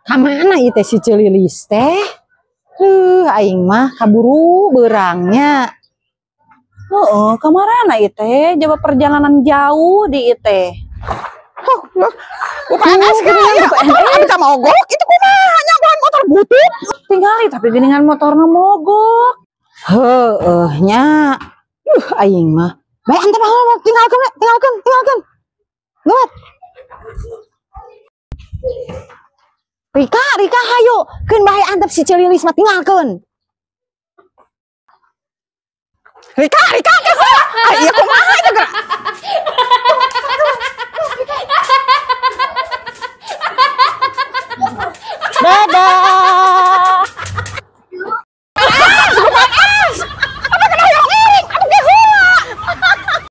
Kamana ieu teh si Celilis teh? Aing mah kaburu beurangnya. Heeh, kamarana ieu teh? Jaba perjalanan jauh di ieu teh. Panas kali ya. Ada mogok itu kumaha nyamperan motor butut. Tingali tapi geningan motorna mogok. Heueuh nya. Aing mah. Bae antep tinggalkeun. Lewat. Rika hayu keun bae antep si Celilis mah tinggalkeun. Rika ieu kumaha itu gerak. Dadah.